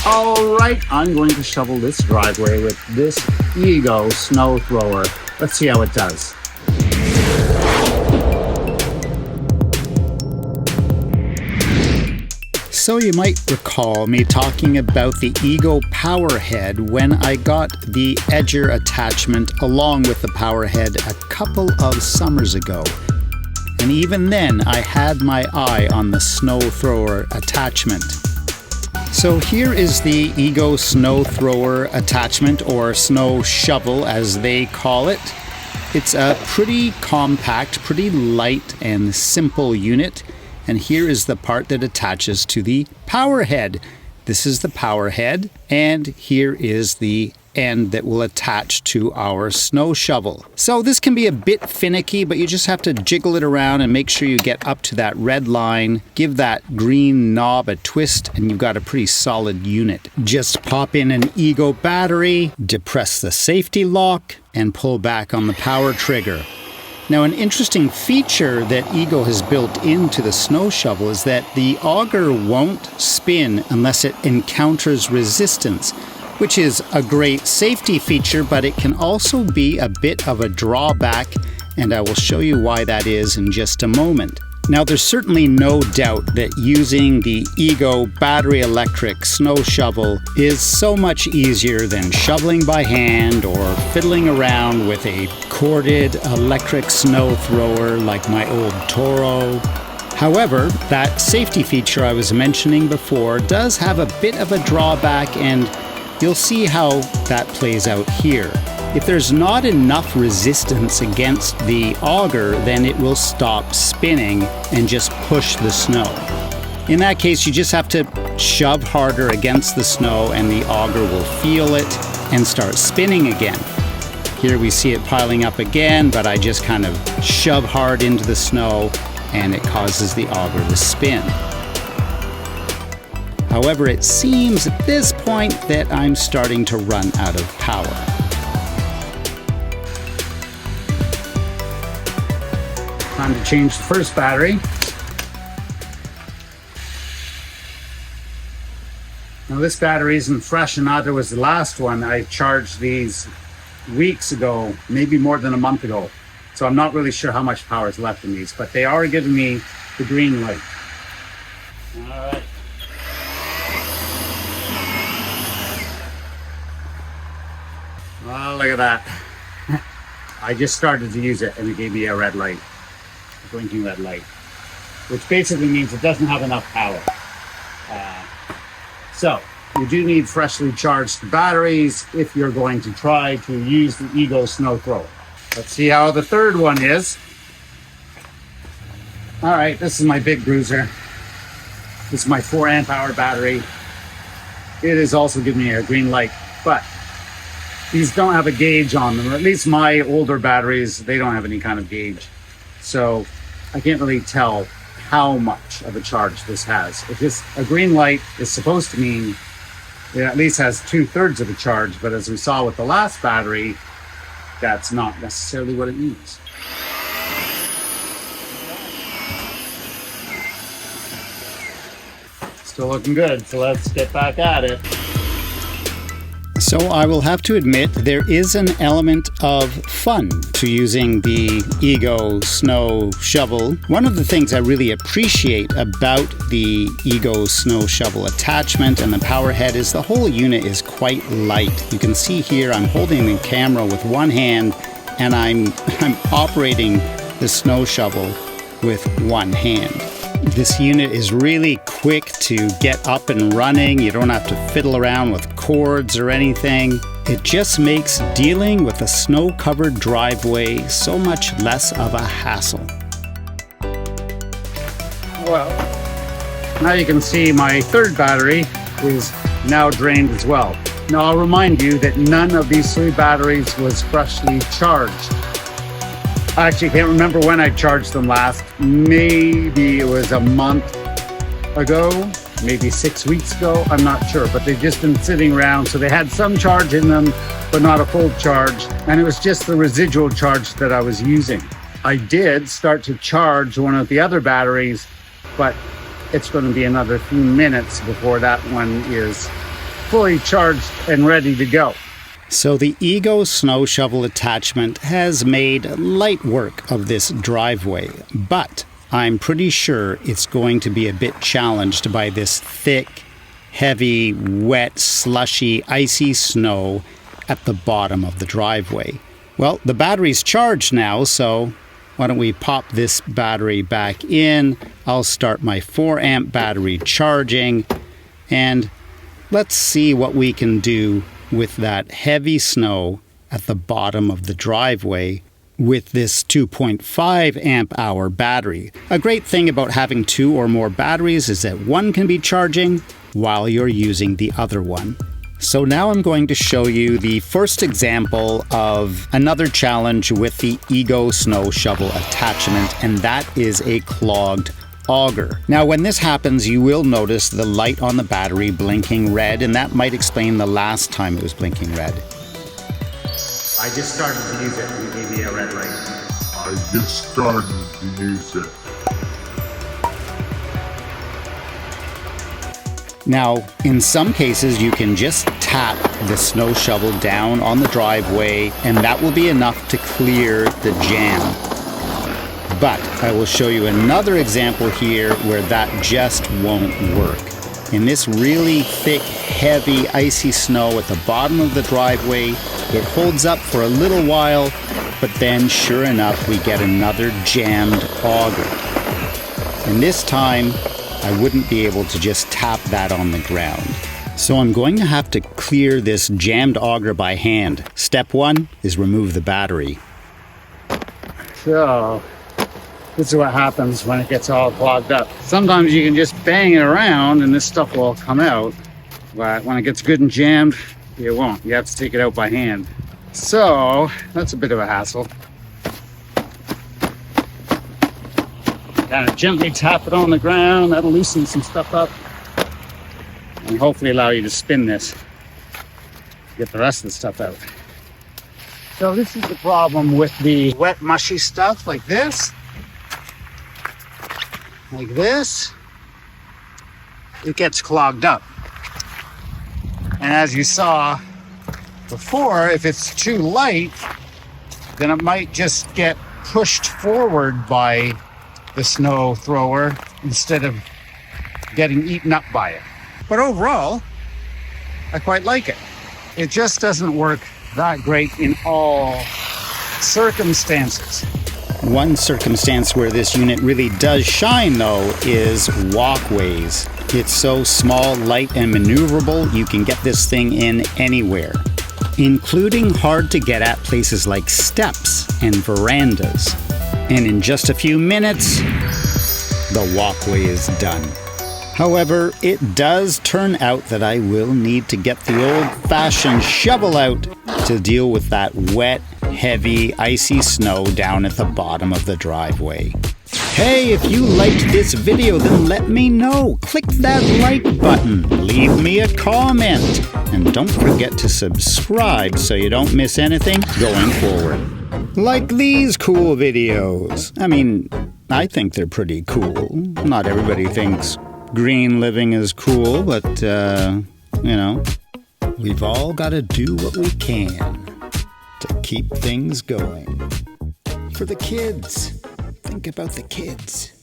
All right, I'm going to shovel this driveway with this Ego snow thrower. Let's see how it does. So you might recall me talking about the Ego Power Head when I got the edger attachment along with the Power Head a couple of summers ago. And even then I had my eye on the snow thrower attachment. So here is the Ego snow thrower attachment, or snow shovel as they call it. It's a pretty compact, pretty light and simple unit. And here is the part that attaches to the power head. This is the power head, and here is the end that will attach to our snow shovel. So this can be a bit finicky, but you just have to jiggle it around and make sure you get up to that red line, give that green knob a twist, and you've got a pretty solid unit. Just pop in an Ego battery, depress the safety lock, and pull back on the power trigger. Now, an interesting feature that Ego has built into the snow shovel is that the auger won't spin unless it encounters resistance, which is a great safety feature, but it can also be a bit of a drawback, and I will show you why that is in just a moment. Now, there's certainly no doubt that using the Ego battery electric snow shovel is so much easier than shoveling by hand or fiddling around with a corded electric snow thrower like my old Toro. However, that safety feature I was mentioning before does have a bit of a drawback, and you'll see how that plays out here. If there's not enough resistance against the auger, then it will stop spinning and just push the snow. In that case, you just have to shove harder against the snow and the auger will feel it and start spinning again. Here we see it piling up again, but I just kind of shove hard into the snow and it causes the auger to spin. However, it seems at this point that I'm starting to run out of power. Time to change the first battery. Now this battery isn't fresh, and neither was the last one. I charged these weeks ago, maybe more than a month ago. So I'm not really sure how much power is left in these, but they are giving me the green light. All right. Well, look at that. I just started to use it and it gave me a red light. Blinking red light, which basically means it doesn't have enough power. So you do need freshly charged batteries if you're going to try to use the Ego snow thrower. Let's see how the third one is. All right, this is my big bruiser. This is my 4 amp hour battery. It is also giving me a green light, but these don't have a gauge on them, or at least my older batteries, they don't have any kind of gauge. So I can't really tell how much of a charge this has. If this a green light is supposed to mean it at least has 2/3 of a charge, but as we saw with the last battery, that's not necessarily what it means. Still looking good, so let's get back at it. So I will have to admit there is an element of fun to using the Ego snow shovel. One of the things I really appreciate about the Ego snow shovel attachment and the power head is the whole unit is quite light. You can see here I'm holding the camera with one hand and I'm operating the snow shovel with one hand. This unit is really quick to get up and running. You don't have to fiddle around with cords or anything. It just makes dealing with a snow-covered driveway so much less of a hassle. Well, now you can see my third battery is now drained as well. Now I'll remind you that none of these 3 batteries was freshly charged. I actually can't remember when I charged them last. Maybe it was a month ago, maybe 6 weeks ago, I'm not sure, but they've just been sitting around, so they had some charge in them, but not a full charge, and it was just the residual charge that I was using. I did start to charge one of the other batteries, but it's going to be another few minutes before that one is fully charged and ready to go. So the Ego snow shovel attachment has made light work of this driveway, but I'm pretty sure it's going to be a bit challenged by this thick, heavy, wet, slushy, icy snow at the bottom of the driveway. Well, the battery's charged now, so why don't we pop this battery back in? I'll start my 4-amp battery charging, and let's see what we can do with that heavy snow at the bottom of the driveway with this 2.5 amp hour battery. A great thing about having 2 or more batteries is that one can be charging while you're using the other one. So now I'm going to show you the first example of another challenge with the Ego snow shovel attachment, and that is a clogged auger. Now when this happens, you will notice the light on the battery blinking red, and that might explain the last time it was blinking red. I just started to use it. You gave me a red light. I just started to use it. Now, in some cases, you can just tap the snow shovel down on the driveway, and that will be enough to clear the jam. But I will show you another example here where that just won't work. In this really thick, heavy, icy snow at the bottom of the driveway, it holds up for a little while, but then sure enough, we get another jammed auger. And this time, I wouldn't be able to just tap that on the ground. So I'm going to have to clear this jammed auger by hand. Step 1 is remove the battery. So, this is what happens when it gets all clogged up. Sometimes you can just bang it around and this stuff will come out, but when it gets good and jammed, it won't. You have to take it out by hand. So, that's a bit of a hassle. Kind of gently tap it on the ground, that'll loosen some stuff up, and hopefully allow you to spin this, get the rest of the stuff out. So this is the problem with the wet, mushy stuff like this. Like this, it gets clogged up. And as you saw before, if it's too light, then it might just get pushed forward by the snow thrower instead of getting eaten up by it. But overall, I quite like it. It just doesn't work that great in all circumstances. One circumstance where this unit really does shine, though, is walkways. It's so small, light, and maneuverable, you can get this thing in anywhere, including hard to get at places like steps and verandas. And in just a few minutes, the walkway is done. However, it does turn out that I will need to get the old-fashioned shovel out to deal with that wet, heavy, icy snow down at the bottom of the driveway. Hey, if you liked this video, then let me know. Click that like button, leave me a comment, and don't forget to subscribe so you don't miss anything going forward. Like these cool videos. I mean, I think they're pretty cool. Not everybody thinks green living is cool, but, you know, we've all got to do what we can to keep things going. For the kids. Think about the kids.